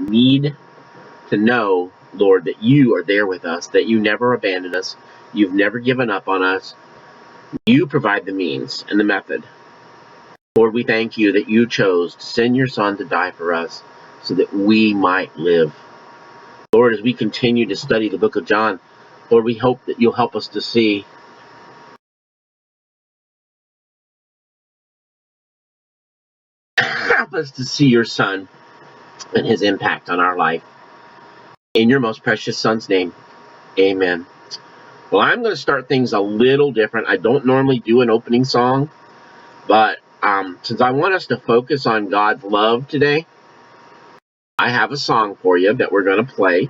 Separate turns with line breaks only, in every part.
need to know, Lord, that you are there with us, that you never abandon us, you've never given up on us. You provide the means and the method. Lord, we thank you that you chose to send your Son to die for us so that we might live. Lord, as we continue to study the book of John, Lord, we hope that you'll help us to see your Son and his impact on our life. In your most precious Son's name, amen. Well, I'm going to start things a little different. I don't normally do an opening song, but since I want us to focus on God's love today, I have a song for you that we're going to play,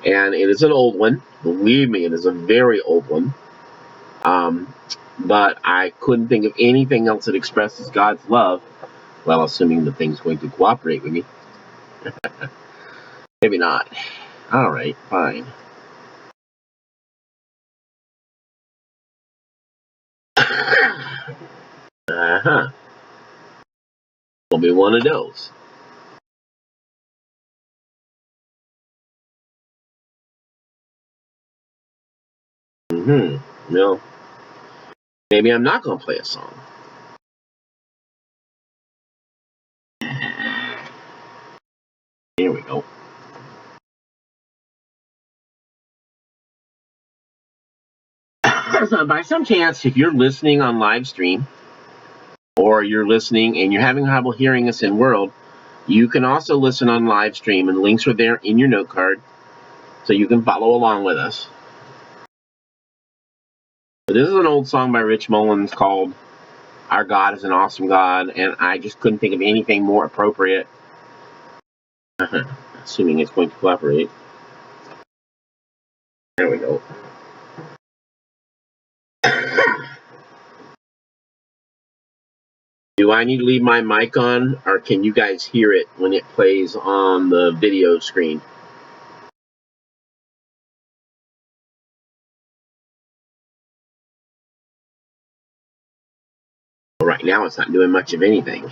and it is an old one. Believe me, it is a very old one. But I couldn't think of anything else that expresses God's love, well, assuming the thing's going to cooperate with me. Maybe not. All right, fine. Uh-huh. Will be one of those. No. Maybe I'm not going to play a song. Here we go. By some chance, if you're listening on live stream, or you're listening and you're having trouble hearing us in world, you can also listen on live stream, and the links are there in your note card, so you can follow along with us. But this is an old song by Rich Mullins called Our God is an Awesome God, and I just couldn't think of anything more appropriate. Assuming it's going to cooperate. There we go. Do I need to leave my mic on, or can you guys hear it when it plays on the video screen? Right now it's not doing much of anything.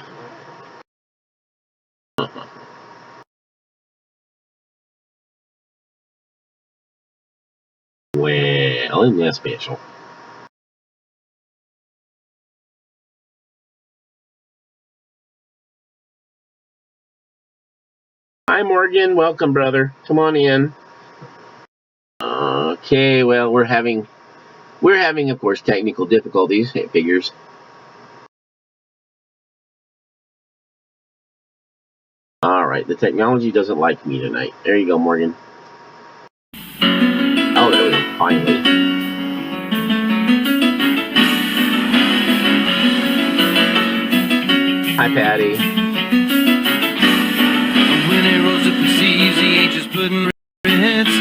Well, isn't that special? Hi, Morgan. Welcome, brother. Come on in. Okay, well, we're having, of course, technical difficulties. It figures. All right, the technology doesn't like me tonight. There you go, Morgan. Oh, there we go. Finally. Hi, Patty.
When he rose up and sees the angels putting reds,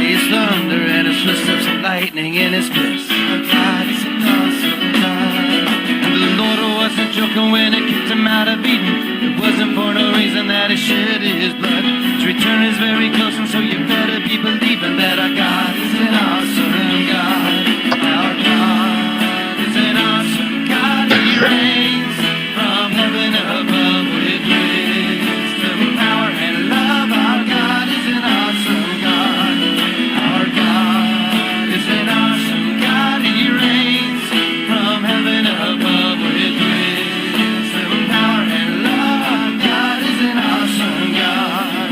his thunder and his footsteps of lightning in his fist. God is an awesome God. And the Lord wasn't joking when he kicked him out of Eden. It wasn't for no reason that he shed his blood. His return is very close, and so you better be believing that our God is an awesome God. Our God is an awesome God. He reigns from heaven above with wisdom, power, and love. Our God is an awesome God. Our God is an awesome God. He reigns from heaven above with wisdom, power, and love. Our God is an awesome God.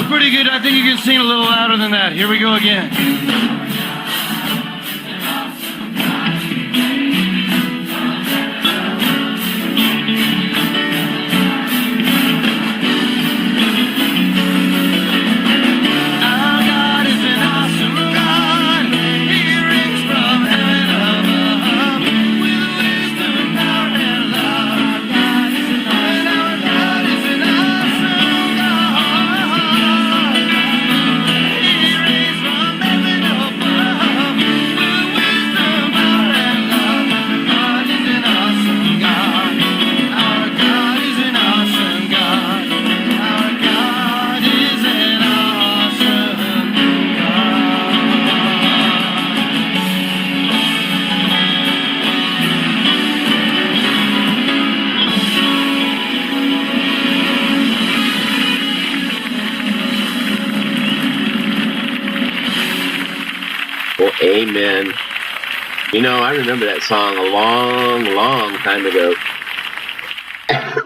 pretty good. I think you can sing a little louder than that. Here we go again.
Well, amen. You know, I remember that song a long time ago.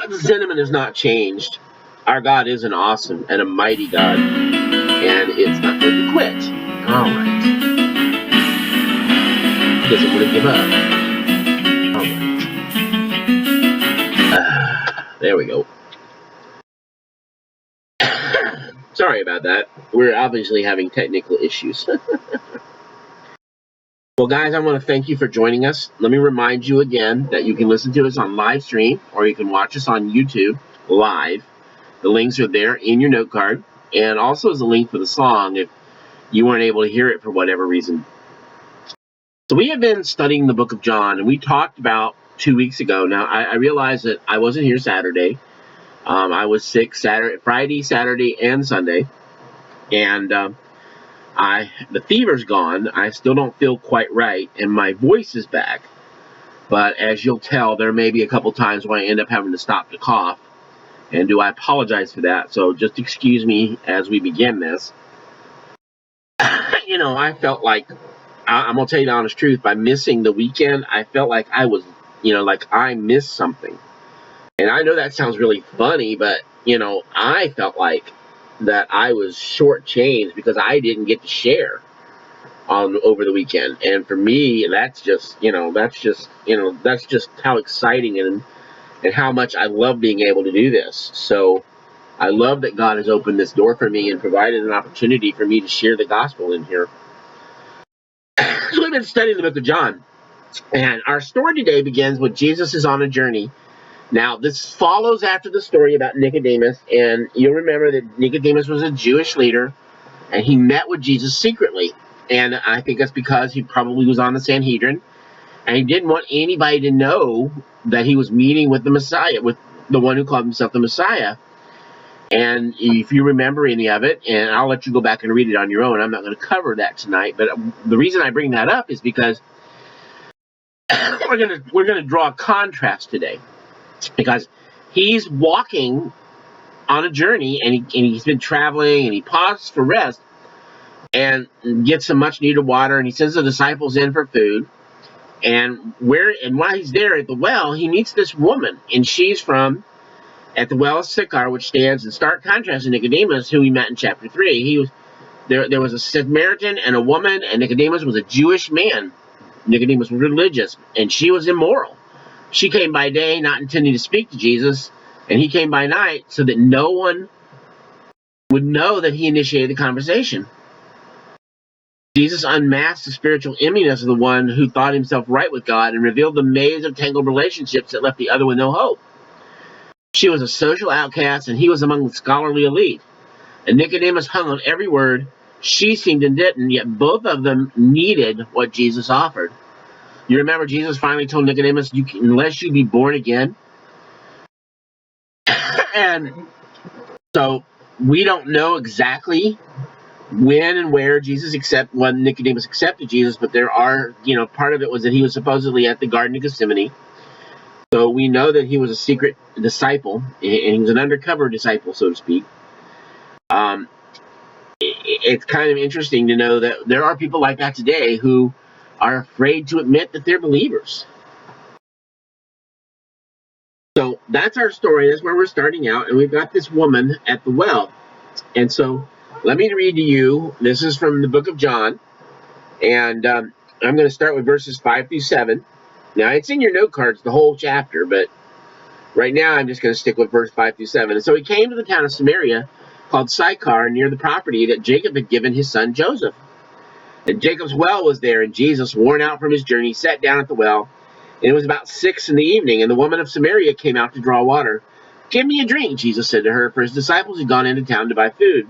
The sentiment has not changed. Our God is an awesome and a mighty God, and it's not going to quit. All right. He doesn't want to give up. All right. There we go. Sorry about that. We're obviously having technical issues. Well, guys, I want to thank you for joining us. Let me remind you again that you can listen to us on live stream, or you can watch us on YouTube live. The links are there in your note card, and also as a link for the song if you weren't able to hear it for whatever reason. So we have been studying the book of John, and we talked about 2 weeks ago. Now, I realized that I wasn't here Saturday. I was sick Friday, Saturday, and Sunday, and the fever's gone. I still don't feel quite right, and my voice is back. But as you'll tell, there may be a couple times when I end up having to stop to cough, and I apologize for that. So just excuse me as we begin this. You know, I felt like, I'm going to tell you the honest truth, by missing the weekend, I felt like I was, like I missed something. And I know that sounds really funny, but, I felt like that I was shortchanged because I didn't get to share over the weekend. And for me, that's just how exciting and how much I love being able to do this. So I love that God has opened this door for me and provided an opportunity for me to share the gospel in here. So we've been studying the book of John, and our story today begins with Jesus is on a journey. Now, this follows after the story about Nicodemus, and you'll remember that Nicodemus was a Jewish leader, and he met with Jesus secretly. And I think that's because he probably was on the Sanhedrin, and he didn't want anybody to know that he was meeting with the Messiah, with the one who called himself the Messiah. And if you remember any of it, and I'll let you go back and read it on your own, I'm not going to cover that tonight, but the reason I bring that up is because we're going to draw a contrast today. Because he's walking on a journey, and he's been traveling, and he pauses for rest and gets some much needed water, and he sends the disciples in for food. And while he's there at the well, he meets this woman, and she's from at the well of Sychar, which stands in stark contrast to Nicodemus, who we met in chapter 3. There was a Samaritan and a woman, and Nicodemus was a Jewish man. Nicodemus was religious, and she was immoral. She came by day, not intending to speak to Jesus, and he came by night so that no one would know that he initiated the conversation. Jesus unmasked the spiritual emptiness of the one who thought himself right with God and revealed the maze of tangled relationships that left the other with no hope. She was a social outcast, and he was among the scholarly elite. And Nicodemus hung on every word. She seemed and didn't, yet both of them needed what Jesus offered. You remember Jesus finally told Nicodemus, unless you be born again. And so we don't know exactly when and where when Nicodemus accepted Jesus, but there are, part of it was that he was supposedly at the Garden of Gethsemane. So we know that he was a secret disciple, and he was an undercover disciple, so to speak. It's kind of interesting to know that there are people like that today who are afraid to admit that they're believers. So that's our story. That's where we're starting out. And we've got this woman at the well. And so let me read to you. This is from the book of John. And I'm going to start with verses 5 through 7. Now, it's in your note cards, the whole chapter, but right now I'm just going to stick with verse 5 through 7. And so he came to the town of Samaria called Sychar, near the property that Jacob had given his son Joseph. And Jacob's well was there, and Jesus, worn out from his journey, sat down at the well. And it was about 6 p.m, and the woman of Samaria came out to draw water. "Give me a drink," Jesus said to her, for his disciples had gone into town to buy food.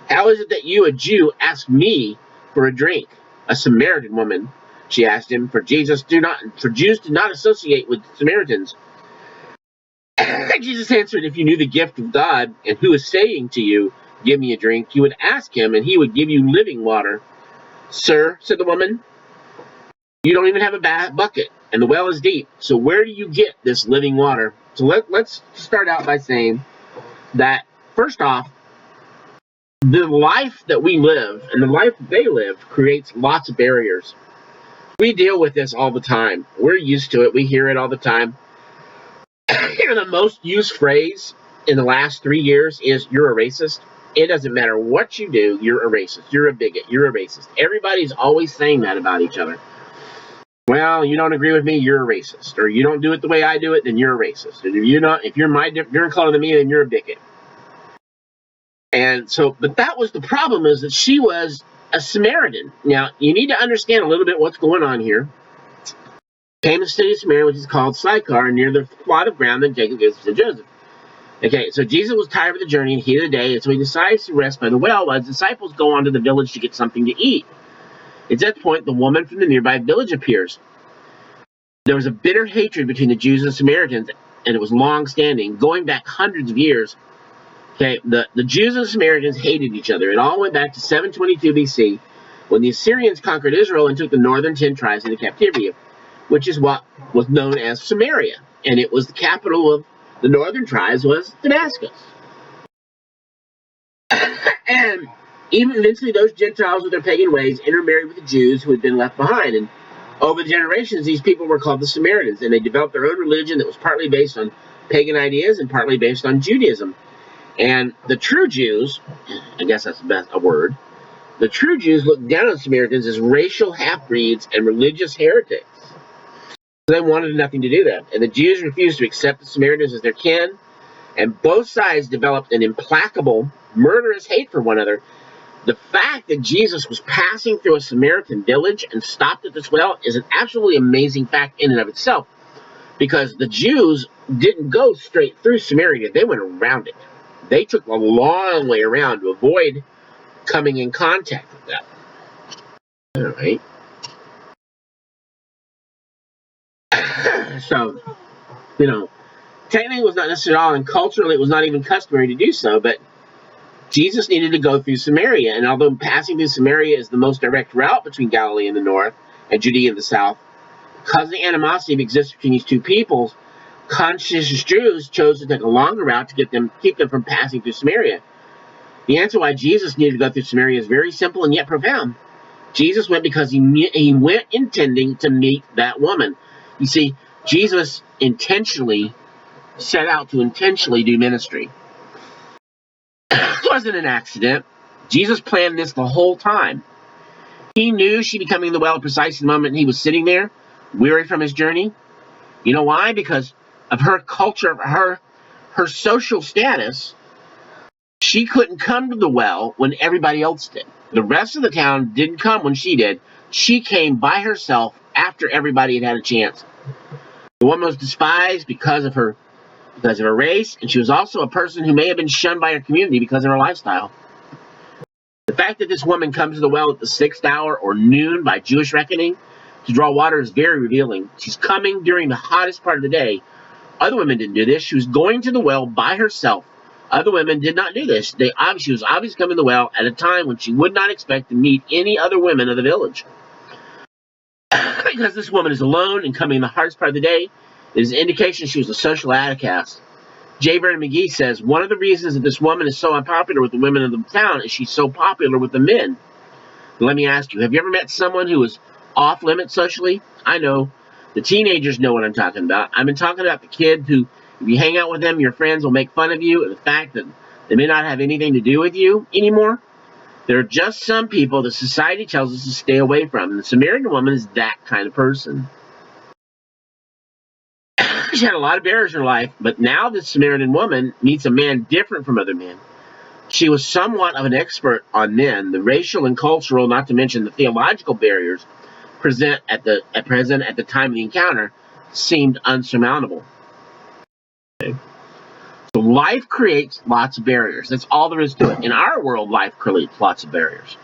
"How is it that you, a Jew, ask me for a drink, a Samaritan woman?" she asked him, for Jews do not associate with Samaritans. Jesus answered, "If you knew the gift of God and who is saying to you, 'Give me a drink,' you would ask him, and he would give you living water." "Sir," said the woman, "you don't even have a bucket, and the well is deep. So where do you get this living water?" So let's start out by saying that, first off, the life that we live and the life that they live creates lots of barriers. We deal with this all the time. We're used to it. We hear it all the time. The most used phrase in the last 3 years is, "You're a racist." It doesn't matter what you do, you're a racist. You're a bigot. You're a racist. Everybody's always saying that about each other. "Well, you don't agree with me, you're a racist." Or, "You don't do it the way I do it, then you're a racist." And if you're my different color than me, then you're a bigot. And so, but that was the problem, is that she was a Samaritan. Now, you need to understand a little bit what's going on here. Came to the city of Samaria, which is called Sychar, near the plot of ground that Jacob gives to Joseph. Okay, so Jesus was tired of the journey and heat of the day, and so he decides to rest by the well while his disciples go on to the village to get something to eat. It's at that point the woman from the nearby village appears. There was a bitter hatred between the Jews and the Samaritans, and it was long-standing, going back hundreds of years. Okay, the Jews and the Samaritans hated each other. It all went back to 722 BC, when the Assyrians conquered Israel and took the northern 10 tribes into captivity, which is what was known as Samaria. And it was the capital of the northern tribes was Damascus. And even eventually those Gentiles with their pagan ways intermarried with the Jews who had been left behind. And over the generations, these people were called the Samaritans, and they developed their own religion that was partly based on pagan ideas and partly based on Judaism. And the true Jews, I guess that's a word, the true Jews looked down on Samaritans as racial half-breeds and religious heretics. So they wanted nothing to do with them. And the Jews refused to accept the Samaritans as their kin, and both sides developed an implacable, murderous hate for one another. The fact that Jesus was passing through a Samaritan village and stopped at this well is an absolutely amazing fact in and of itself, because the Jews didn't go straight through Samaria. They went around it. They took a long way around to avoid coming in contact with them. All right. So, technically it was not necessary at all, and culturally it was not even customary to do so, but Jesus needed to go through Samaria, and although passing through Samaria is the most direct route between Galilee in the north and Judea in the south, because the animosity that exists between these two peoples, conscientious Jews chose to take a longer route to keep them from passing through Samaria. The answer why Jesus needed to go through Samaria is very simple and yet profound. Jesus went because he went intending to meet that woman. You see, Jesus intentionally set out to intentionally do ministry. It wasn't an accident. Jesus planned this the whole time. He knew she'd be coming to the well precisely the moment he was sitting there, weary from his journey. You know why? Because of her culture, her social status. She couldn't come to the well when everybody else did. The rest of the town didn't come when she did. She came by herself after everybody had had a chance. The woman was despised because of her race, and she was also a person who may have been shunned by her community because of her lifestyle. The fact that this woman comes to the well at the 6th hour or noon by Jewish reckoning to draw water is very revealing. She's coming during the hottest part of the day. Other women didn't do this. She was going to the well by herself. Other women did not do this. She was obviously coming to the well at a time when she would not expect to meet any other women of the village. Because this woman is alone and coming in the hardest part of the day, it is an indication she was a social outcast. J. Vernon McGee says, one of the reasons that this woman is so unpopular with the women of the town is she's so popular with the men. Let me ask you, have you ever met someone who is off limits socially? I know. The teenagers know what I'm talking about. I've been talking about the kid who, if you hang out with them, your friends will make fun of you, and the fact that They may not have anything to do with you anymore. There are just some people that society tells us to stay away from. And the Samaritan woman is that kind of person. She had a lot of barriers in her life, but now this Samaritan woman meets a man different from other men. She was somewhat of an expert on men. The racial and cultural, not to mention the theological barriers present at the time of the encounter seemed unsurmountable. Okay. So life creates lots of barriers. That's all there is to it. In our world, life creates lots of barriers.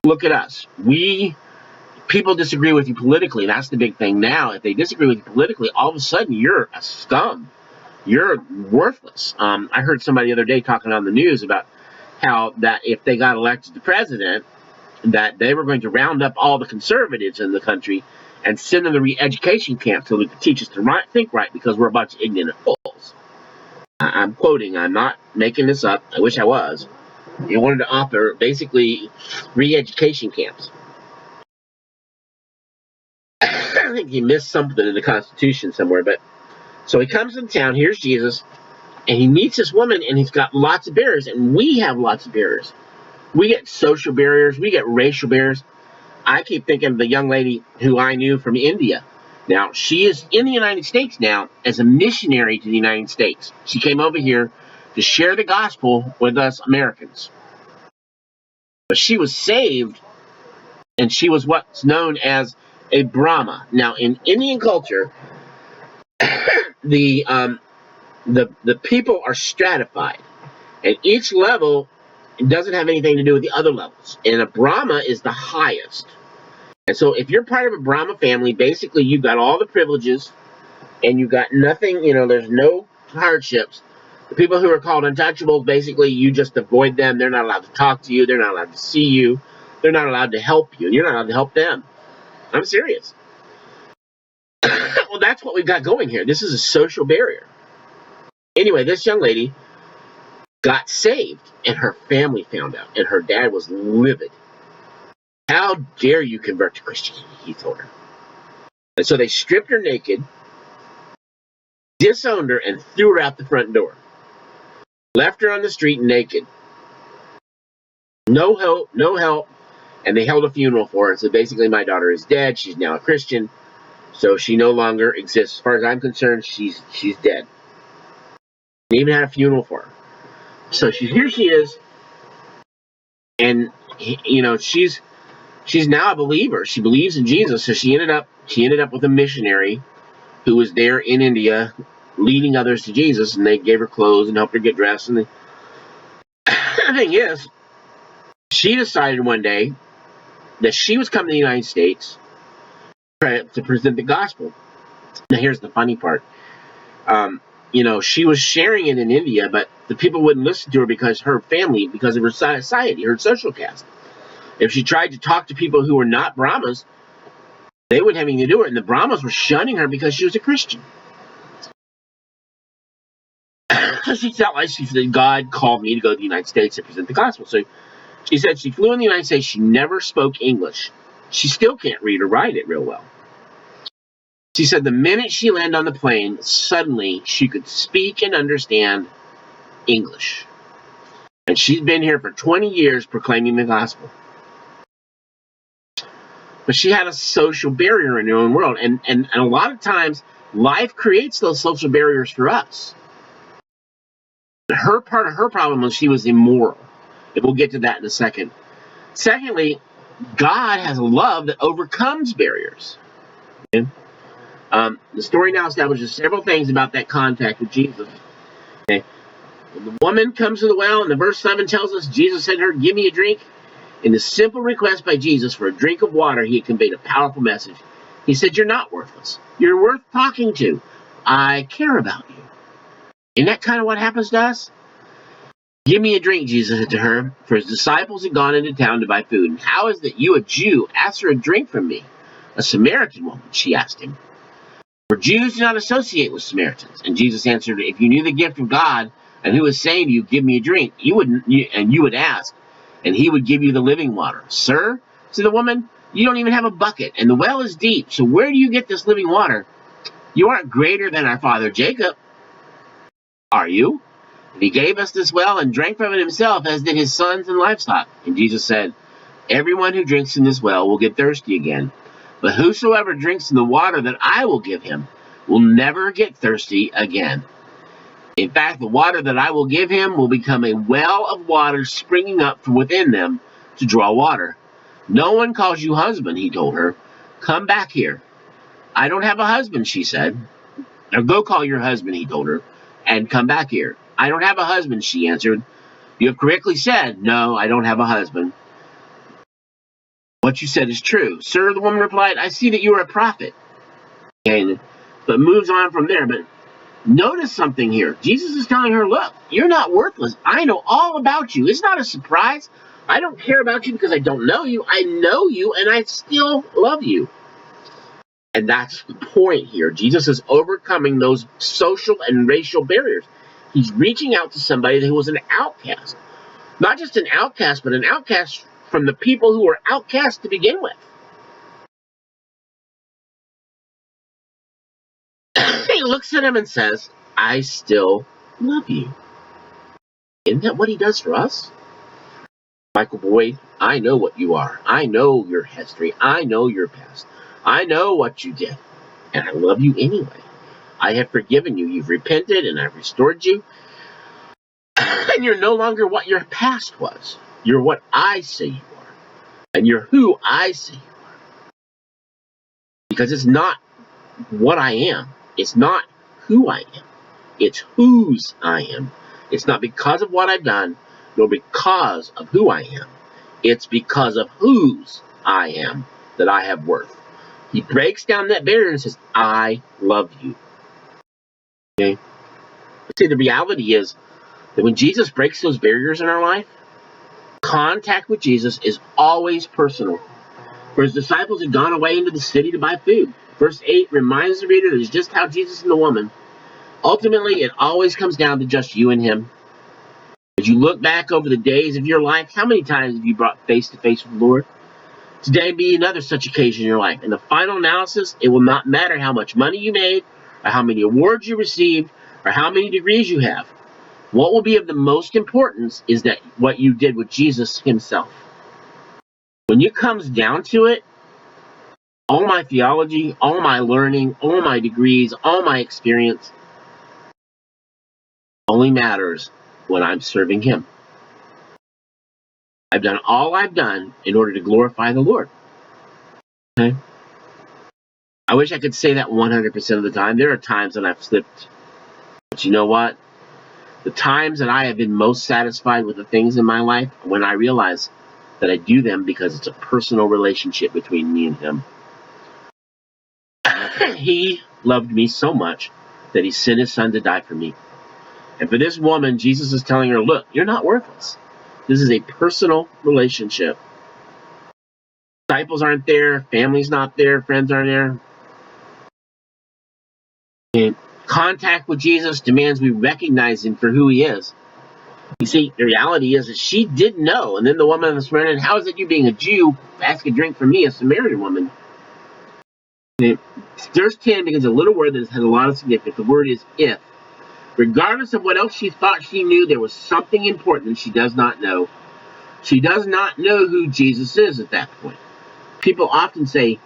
Look at us. People disagree with you politically. That's the big thing now. If they disagree with you politically, all of a sudden you're a scum. You're worthless. I heard somebody the other day talking on the news about how that if they got elected to president, that they were going to round up all the conservatives in the country and send them to re-education camps so they could teach us to think right because we're a bunch of ignorant fools. I'm quoting. I'm not making this up. I wish I was. He wanted to offer basically re-education camps. I think he missed something in the Constitution somewhere, but so he comes into town, here's Jesus, and he meets this woman, and he's got lots of barriers, and we have lots of barriers. We get social barriers, we get racial barriers. I keep thinking of the young lady who I knew from India. Now, she is in the United States now as a missionary to the United States. She came over here to share the gospel with us Americans. But she was saved, and she was what's known as a Brahma. Now, in Indian culture, the people are stratified, and each level doesn't have anything to do with the other levels. And a Brahma is the highest. And so if you're part of a Brahma family, basically you've got all the privileges, and you've got nothing, there's no hardships. The people who are called untouchables, basically you just avoid them. They're not allowed to talk to you. They're not allowed to see you. They're not allowed to help you. You're not allowed to help them. I'm serious. Well, that's what we've got going here. This is a social barrier. Anyway, this young lady got saved, and her family found out, and her dad was livid. How dare you convert to Christianity, he told her. And so they stripped her naked, disowned her, and threw her out the front door. Left her on the street naked. No help, and they held a funeral for her. So basically, my daughter is dead. She's now a Christian, so she no longer exists. As far as I'm concerned, she's dead. They even had a funeral for her. So here she is, and she's now a believer. She believes in Jesus. So she ended up with a missionary who was there in India, leading others to Jesus, and they gave her clothes and helped her get dressed. And the thing is, she decided one day that she was coming to the United States to present the gospel. Now, here's the funny part. She was sharing it in India, but the people wouldn't listen to her because of her society, her social caste. If she tried to talk to people who were not Brahmas, they wouldn't have anything to do with it, and the Brahmas were shunning her because she was a Christian. So she felt like she said, God called me to go to the United States to present the gospel. So she said she flew in the United States. She never spoke English. She still can't read or write it real well. She said the minute she landed on the plane, suddenly she could speak and understand English. And she's been here for 20 years proclaiming the gospel. But she had a social barrier in her own world. And a lot of times, life creates those social barriers for us. Part of her problem was she was immoral. And we'll get to that in a second. Secondly, God has a love that overcomes barriers. Okay? The story now establishes several things about that contact with Jesus. Okay? When the woman comes to the well, and the verse 7 tells us, Jesus said to her, give me a drink. In the simple request by Jesus for a drink of water, he had conveyed a powerful message. He said, you're not worthless. You're worth talking to. I care about you. Isn't that kind of what happens to us? Give me a drink, Jesus said to her, for his disciples had gone into town to buy food. And how is that you, a Jew, ask for a drink from me? A Samaritan woman, she asked him. For Jews do not associate with Samaritans. And Jesus answered, if you knew the gift of God and who was saying to you, give me a drink, you would ask, and he would give you the living water. Sir, said the woman, you don't even have a bucket, and the well is deep. So where do you get this living water? You aren't greater than our father Jacob, are you? And he gave us this well and drank from it himself, as did his sons and livestock. And Jesus said, everyone who drinks from this well will get thirsty again. But whosoever drinks from the water that I will give him will never get thirsty again. In fact, the water that I will give him will become a well of water springing up from within them to draw water. No one calls you husband, he told her. Come back here. I don't have a husband, she said. Now go call your husband, he told her, and come back here. I don't have a husband, she answered. You have correctly said, no, I don't have a husband. What you said is true. Sir, the woman replied, I see that you are a prophet. And, but moves on from there. But notice something here. Jesus is telling her, look, you're not worthless. I know all about you. It's not a surprise. I don't care about you because I don't know you. I know you, and I still love you. And that's the point here. Jesus is overcoming those social and racial barriers. He's reaching out to somebody who was an outcast. Not just an outcast, but an outcast from the people who were outcast to begin with. He looks at him and says, I still love you. Isn't that what he does for us? Michael Boyd, I know what you are. I know your history. I know your past. I know what you did. And I love you anyway. I have forgiven you. You've repented and I've restored you. And you're no longer what your past was. You're what I say you are. And you're who I say you are. Because it's not what I am. It's not who I am. It's whose I am. It's not because of what I've done, nor because of who I am. It's because of whose I am that I have worth. He breaks down that barrier and says, I love you. Okay? See, the reality is that when Jesus breaks those barriers in our life, contact with Jesus is always personal. For his disciples had gone away into the city to buy food. Verse 8 reminds the reader that it's just how Jesus and the woman. Ultimately, it always comes down to just you and him. As you look back over the days of your life, how many times have you brought face to face with the Lord? Today be another such occasion in your life. In the final analysis, it will not matter how much money you made, or how many awards you received, or how many degrees you have. What will be of the most importance is that what you did with Jesus himself. When it comes down to it, all my theology, all my learning, all my degrees, all my experience only matters when I'm serving him. I've done all I've done in order to glorify the Lord. Okay? I wish I could say that 100% of the time. There are times when I've slipped. But you know what? The times that I have been most satisfied with the things in my life, when I realize that I do them because it's a personal relationship between me and him. He loved me so much that he sent his son to die for me. And for this woman, Jesus is telling her, look, you're not worthless. This is a personal relationship. Disciples aren't there. Family's not there. Friends aren't there. And contact with Jesus demands we recognize him for who he is. You see, the reality is that she did know. And then the woman on the Samaritan, how is it you being a Jew ask a drink from me, a Samaritan woman? And verse 10 begins a little word that has a lot of significance. The word is if. Regardless of what else she thought she knew, there was something important that she does not know. She does not know who Jesus is at that point. People often say,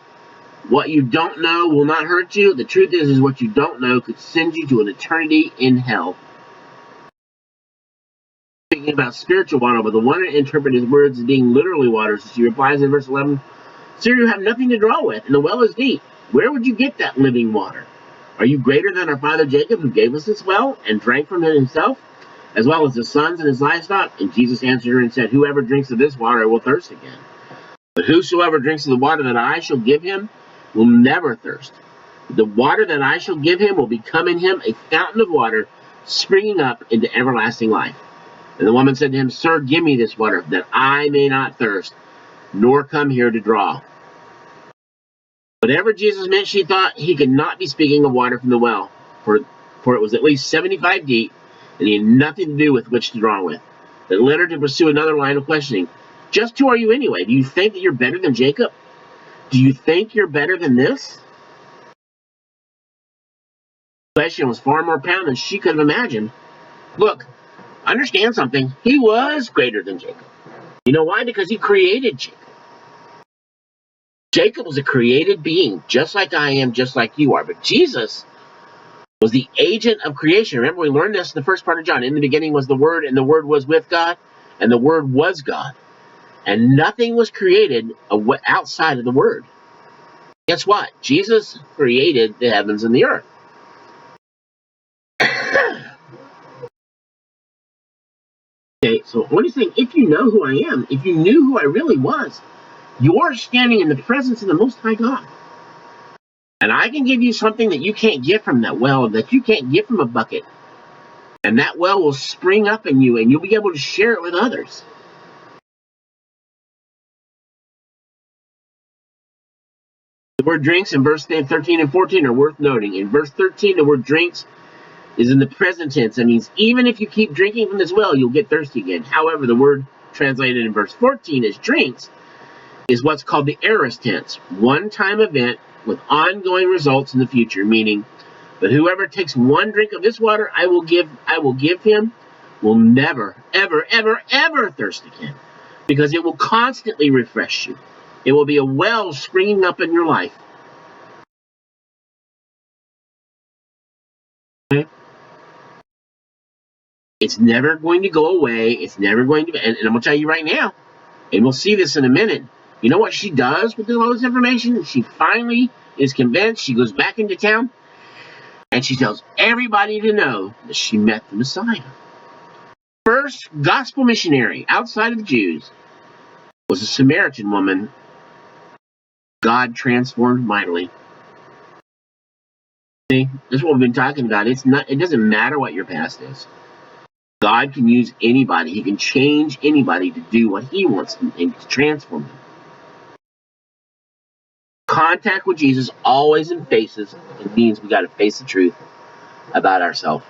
what you don't know will not hurt you. The truth is what you don't know could send you to an eternity in hell. Speaking about spiritual water, but the one who interpreted his words as being literally water. So she replies in verse 11, Sir, you have nothing to draw with, and the well is deep. Where would you get that living water? Are you greater than our father Jacob, who gave us this well and drank from it himself, as well as his sons and his livestock? And Jesus answered her and said, Whoever drinks of this water will thirst again. But whosoever drinks of the water that I shall give him will never thirst. The water that I shall give him will become in him a fountain of water, springing up into everlasting life. And the woman said to him, Sir, give me this water, that I may not thirst, nor come here to draw. Whatever Jesus meant, she thought he could not be speaking of water from the well, for it was at least 75 deep, and he had nothing to do with which to draw with. It led her to pursue another line of questioning. Just who are you anyway? Do you think that you're better than Jacob? Do you think you're better than this? The question was far more profound than she could have imagined. Look, understand something. He was greater than Jacob. You know why? Because he created Jacob. Jacob was a created being, just like I am, just like you are. But Jesus was the agent of creation. Remember, we learned this in the first part of John. In the beginning was the Word, and the Word was with God, and the Word was God. And nothing was created outside of the Word. Guess what? Jesus created the heavens and the earth. Okay, so what he's saying, if you know who I am, if you knew who I really was, you're standing in the presence of the Most High God. And I can give you something that you can't get from that well, that you can't get from a bucket. And that well will spring up in you, and you'll be able to share it with others. The word drinks in verse 13 and 14 are worth noting. In verse 13, the word drinks is in the present tense. That means even if you keep drinking from this well, you'll get thirsty again. However, the word translated in verse 14 as drinks is what's called the aorist tense, one-time event with ongoing results in the future, meaning that whoever takes one drink of this water I will give him will never, ever, ever, ever thirst again, because it will constantly refresh you. It will be a well springing up in your life. Okay? It's never going to go away. It's never going to, and I'm going to tell you right now, and we'll see this in a minute. You know what she does with all this information? She finally is convinced. She goes back into town, and she tells everybody to know that she met the Messiah. First gospel missionary outside of the Jews was a Samaritan woman God transformed mightily. See, this is what we've been talking about. It doesn't matter what your past is. God can use anybody. He can change anybody to do what he wants and to transform them. Contact with Jesus always in faces. It means we got to face the truth about ourselves.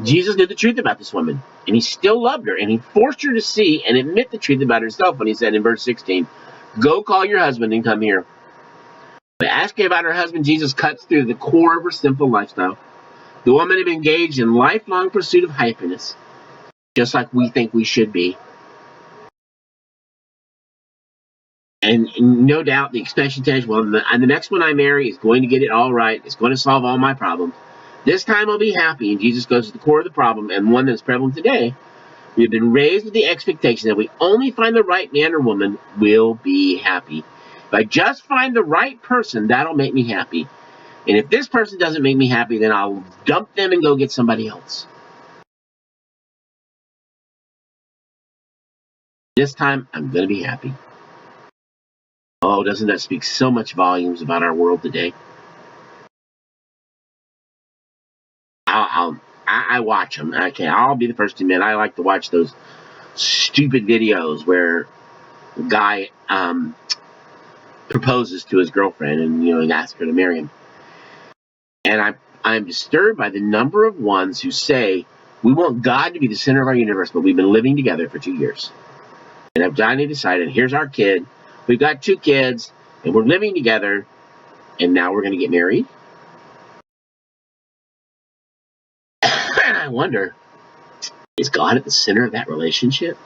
Jesus knew the truth about this woman, and he still loved her, and he forced her to see and admit the truth about herself when he said in verse 16, "Go call your husband and come here." By asking about her husband, Jesus cuts through the core of her sinful lifestyle. The woman had been engaged in lifelong pursuit of happiness, just like we think we should be. And no doubt the expectation is, well, the next one I marry is going to get it all right. It's going to solve all my problems. This time I'll be happy. And Jesus goes to the core of the problem, and one that's prevalent today. We have been raised with the expectation that we only find the right man or woman, we'll be happy. If I just find the right person, that'll make me happy. And if this person doesn't make me happy, then I'll dump them and go get somebody else. This time, I'm going to be happy. Oh, doesn't that speak so much volumes about our world today? I watch them. Okay, I'll be the first to admit I like to watch those stupid videos where the guy proposes to his girlfriend and asks her to marry him. And I'm disturbed by the number of ones who say we want God to be the center of our universe, but we've been living together for 2 years. And I've finally decided, here's our kid. We've got 2 kids, and we're living together, and now we're going to get married. And I wonder, is God at the center of that relationship?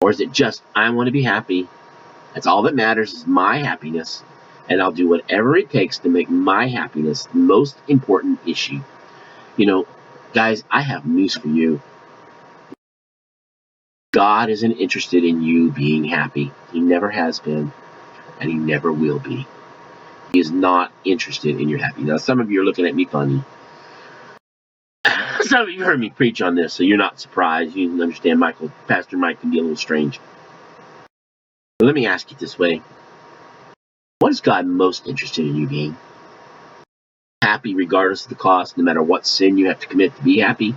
Or is it just, I want to be happy. That's all that matters is my happiness. And I'll do whatever it takes to make my happiness the most important issue. Guys, I have news for you. God isn't interested in you being happy. He never has been, and he never will be. He is not interested in your happiness. Now, some of you are looking at me funny. Some of you heard me preach on this, so you're not surprised. You can understand Pastor Mike can be a little strange. But let me ask you this way. What is God most interested in you being? Happy regardless of the cost, no matter what sin you have to commit to be happy?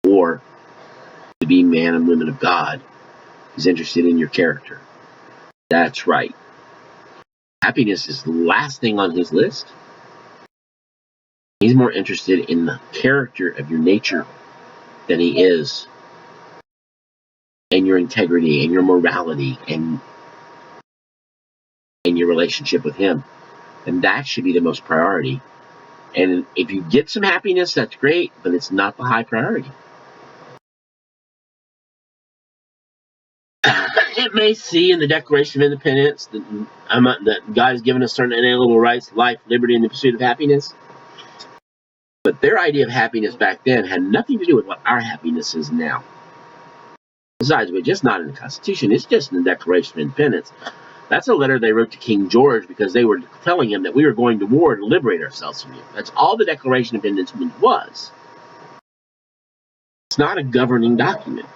Or to be man and women of God? He's interested in your character. That's right. Happiness is the last thing on his list. He's more interested in the character of your nature than he is in your integrity and your morality and your relationship with him. And that should be the most priority. And if you get some happiness, that's great, but it's not the high priority. It may see in the Declaration of Independence that God has given us certain inalienable rights, life, liberty, and the pursuit of happiness. But their idea of happiness back then had nothing to do with what our happiness is now. Besides, we're just not in the Constitution. It's just in the Declaration of Independence. That's a letter they wrote to King George because they were telling him that we were going to war to liberate ourselves from you. That's all the Declaration of Independence was. It's not a governing document.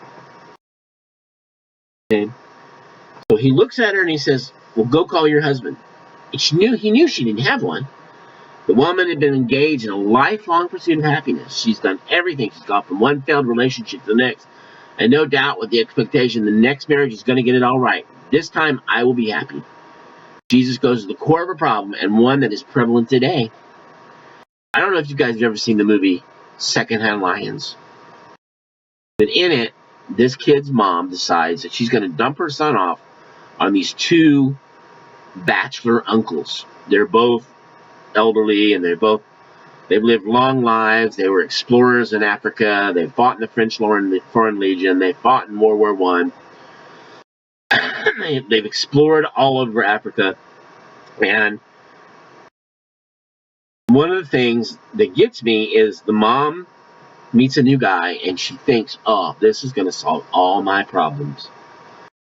Okay? So he looks at her and he says, well, go call your husband. And he knew she didn't have one. The woman had been engaged in a lifelong pursuit of happiness. She's done everything. She's gone from one failed relationship to the next. And no doubt with the expectation the next marriage is going to get it all right. This time I will be happy. Jesus goes to the core of a problem, and one that is prevalent today. I don't know if you guys have ever seen the movie Secondhand Lions. But in it, this kid's mom decides that she's going to dump her son off on these two bachelor uncles. They're both elderly, and they've lived long lives. They were explorers in Africa. They fought in the French Foreign Legion. They fought in World War I. They've explored all over Africa. And one of the things that gets me is the mom meets a new guy, and she thinks, oh, this is going to solve all my problems.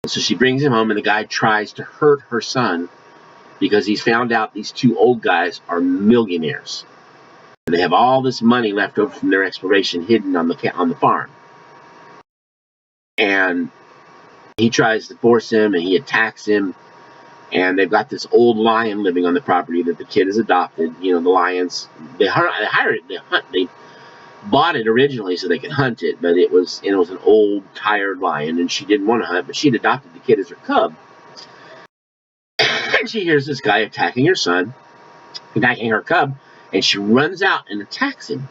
And so she brings him home, and the guy tries to hurt her son because he's found out these two old guys are millionaires. They have all this money left over from their exploration hidden on the farm. And he tries to force him, and he attacks him. And they've got this old lion living on the property that the kid has adopted. You know, the lions, they bought it originally so they could hunt it, but it was an old, tired lion, and she didn't want to hunt, but she'd adopted the kid as her cub. And she hears this guy attacking her son, attacking her cub, and she runs out and attacks him.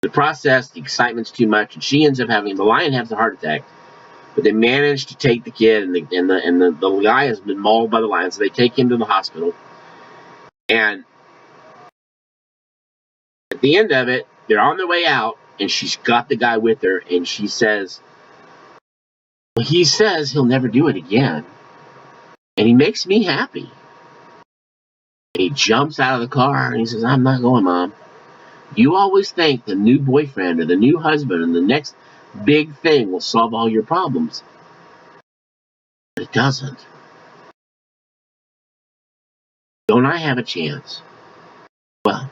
The process, the excitement's too much, and she ends up having the lion has a heart attack. But they manage to take the kid, and the guy has been mauled by the lion, so they take him to the hospital. And at the end of it, they're on their way out, and she's got the guy with her, and she says, well, he says he'll never do it again, and he makes me happy. And he jumps out of the car, and he says, I'm not going, Mom. You always think the new boyfriend or the new husband and the next big thing will solve all your problems. But it doesn't. Don't I have a chance? Well,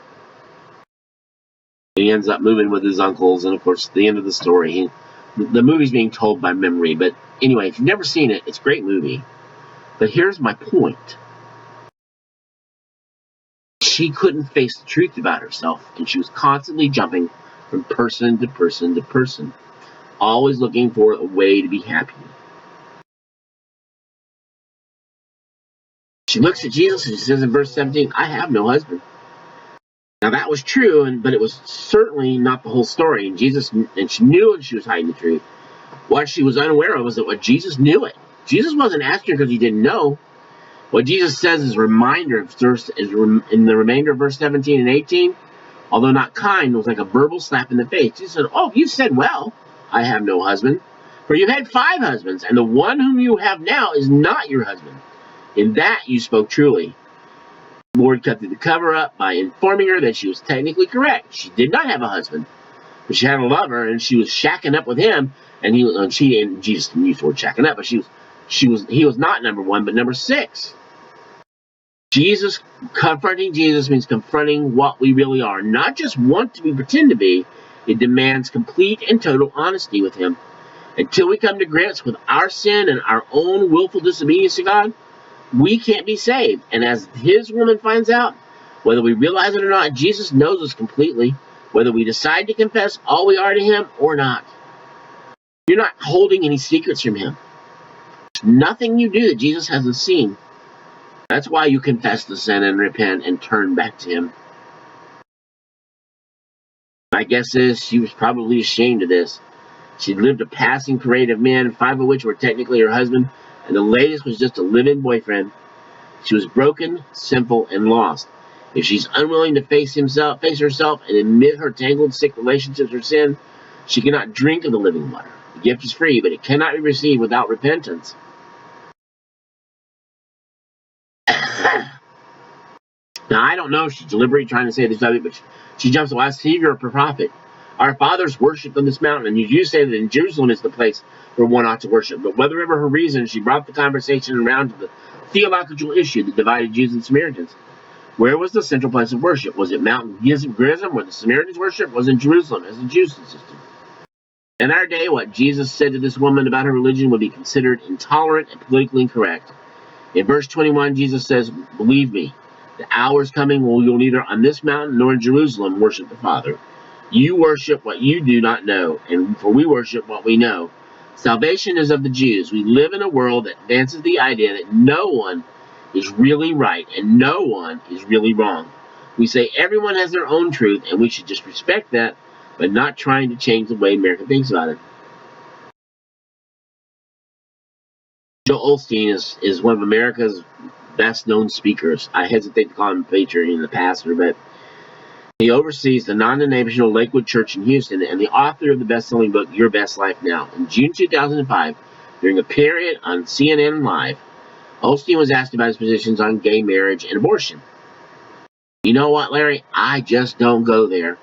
he ends up moving with his uncles, and of course, at the end of the story, the movie's being told by memory. But anyway, if you've never seen it, it's a great movie. But here's my point. She couldn't face the truth about herself, and she was constantly jumping from person to person to person, always looking for a way to be happy. She looks at Jesus and she says in verse 17, I have no husband. Now that was true, but it was certainly not the whole story. And she knew she was hiding the truth. What she was unaware of was that Jesus knew it. Jesus wasn't asking her because he didn't know. What Jesus says is a reminder in the remainder of verse 17 and 18, although not kind, was like a verbal slap in the face. Jesus said, oh, you said well, I have no husband. For you had 5 husbands, and the one whom you have now is not your husband. In that you spoke truly. The Lord cut through the cover up by informing her that she was technically correct. She did not have a husband, but she had a lover, and she was shacking up with him. And Jesus didn't use the word shacking up, but he was not number 1, but number 6. Confronting Jesus means confronting what we really are, not just want to pretend to be. It demands complete and total honesty with him. Until we come to grips with our sin and our own willful disobedience to God, we can't be saved. And as his woman finds out, whether we realize it or not, Jesus knows us completely, whether we decide to confess all we are to him or not. You're not holding any secrets from him. There's nothing you do that Jesus hasn't seen. That's why you confess the sin and repent and turn back to him. My guess is she was probably ashamed of this. She'd lived a passing parade of men, 5 of which were technically her husband, and the latest was just a live-in boyfriend. She was broken, sinful, and lost. If she's unwilling to face herself, and admit her tangled, sick relationships or sin, she cannot drink of the living water. The gift is free, but it cannot be received without repentance. Now, I don't know if she's deliberately trying to say this subject, but she jumps, well, I see you're a prophet. Our fathers worshipped on this mountain, and you say that in Jerusalem is the place where one ought to worship. But whatever her reason, she brought the conversation around to the theological issue that divided Jews and Samaritans. Where was the central place of worship? Was it Mount Gerizim, where the Samaritans worshiped? Was it in Jerusalem, as the Jews insisted? In our day, what Jesus said to this woman about her religion would be considered intolerant and politically incorrect. In verse 21, Jesus says, believe me, the hour is coming when you'll neither on this mountain nor in Jerusalem worship the Father. You worship what you do not know, and for we worship what we know. Salvation is of the Jews. We live in a world that advances the idea that no one is really right and no one is really wrong. We say everyone has their own truth, and we should just respect that, but not trying to change the way America thinks about it. Joel Osteen is one of America's best-known speakers. I hesitate to call him a preacher and a pastor, but he oversees the non-denominational Lakewood Church in Houston and the author of the best-selling book, Your Best Life Now. In June 2005, during a period on CNN Live, Osteen was asked about his positions on gay marriage and abortion. You know what, Larry? I just don't go there.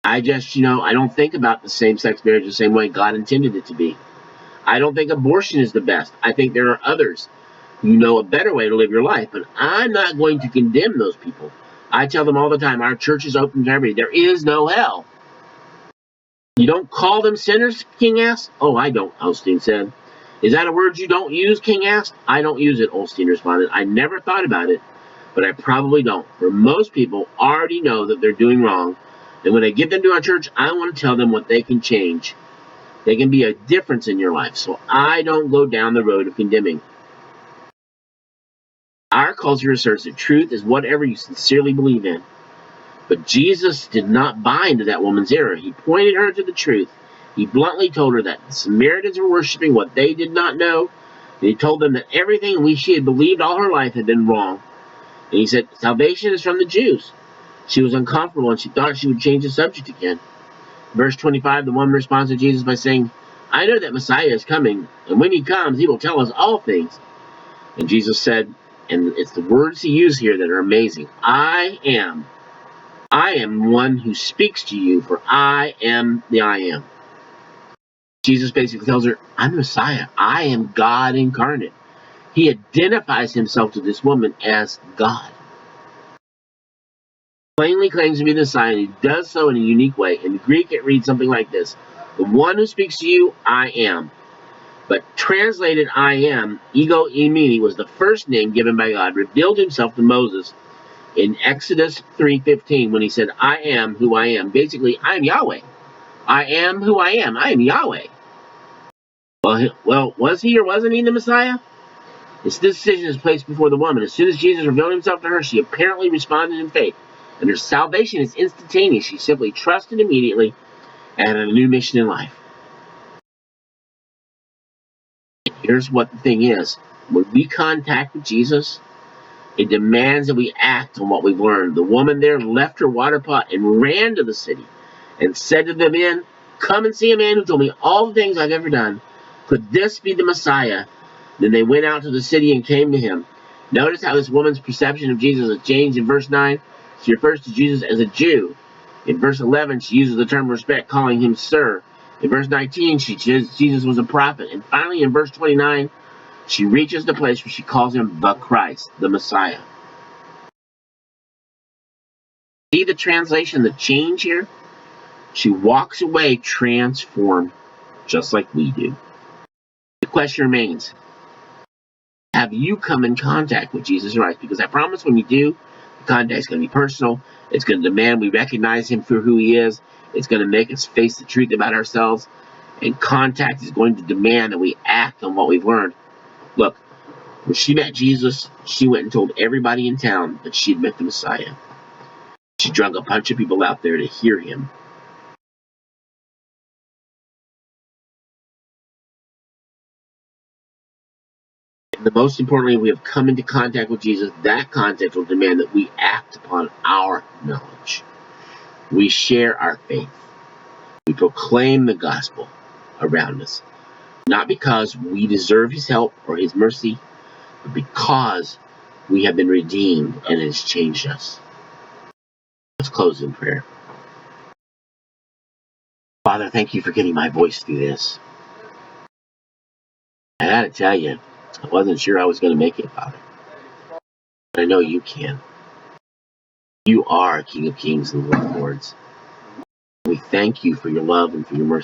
I don't think about the same-sex marriage the same way God intended it to be. I don't think abortion is the best. I think there are others who know a better way to live your life, but I'm not going to condemn those people. I tell them all the time, our church is open to everybody. There is no hell. You don't call them sinners, King asked. Oh, I don't, Osteen said. Is that a word you don't use, King asked. I don't use it, Osteen responded. I never thought about it, but I probably don't. For most people already know that they're doing wrong, and when I get them to our church, I want to tell them what they can change. They can be a difference in your life, so I don't go down the road of condemning. Our culture asserts that truth is whatever you sincerely believe in. But Jesus did not buy into that woman's error. He pointed her to the truth. He bluntly told her that the Samaritans were worshiping what they did not know. And he told them that everything she had believed all her life had been wrong. And he said, salvation is from the Jews. She was uncomfortable and she thought she would change the subject again. Verse 25, the woman responds to Jesus by saying, I know that Messiah is coming, and when he comes, he will tell us all things. And Jesus said, and it's the words he used here that are amazing. I am one who speaks to you, for I am the I am. Jesus basically tells her, I'm the Messiah. I am God incarnate. He identifies himself to this woman as God. Plainly claims to be the Messiah, and he does so in a unique way. In Greek, it reads something like this. The one who speaks to you, I am. But translated I am, ego eimi, was the first name given by God, revealed himself to Moses in Exodus 3:15 when he said, I am who I am. Basically, I am Yahweh. I am who I am. I am Yahweh. Well, was he or wasn't he the Messiah? This decision is placed before the woman. As soon as Jesus revealed himself to her, she apparently responded in faith. And her salvation is instantaneous. She simply trusted immediately and had a new mission in life. Here's what the thing is. When we contact with Jesus, it demands that we act on what we've learned. The woman there left her water pot and ran to the city and said to the men, come and see a man who told me all the things I've ever done. Could this be the Messiah? Then they went out to the city and came to him. Notice how this woman's perception of Jesus has changed. In verse 9, she refers to Jesus as a Jew. In verse 11, she uses the term respect, calling him sir. In verse 19, she says Jesus was a prophet. And finally, in verse 29, she reaches the place where she calls him the Christ, the Messiah. See the translation, the change here? She walks away transformed, just like we do. The question remains, have you come in contact with Jesus Christ? Because I promise when you do, the contact is going to be personal. It's going to demand we recognize him for who he is. It's going to make us face the truth about ourselves. And contact is going to demand that we act on what we've learned. Look, when she met Jesus, she went and told everybody in town that she'd met the Messiah. She drug a bunch of people out there to hear him. And the most importantly, we have come into contact with Jesus. That contact will demand that we act upon our knowledge. We share our faith. We proclaim the gospel around us. Not because we deserve his help or his mercy, but because we have been redeemed and it has changed us. Let's close in prayer. Father, thank you for getting my voice through this. I gotta tell you, I wasn't sure I was going to make it, Father. But I know you can. You are King of Kings and Lord of Lords. We thank you for your love and for your mercy.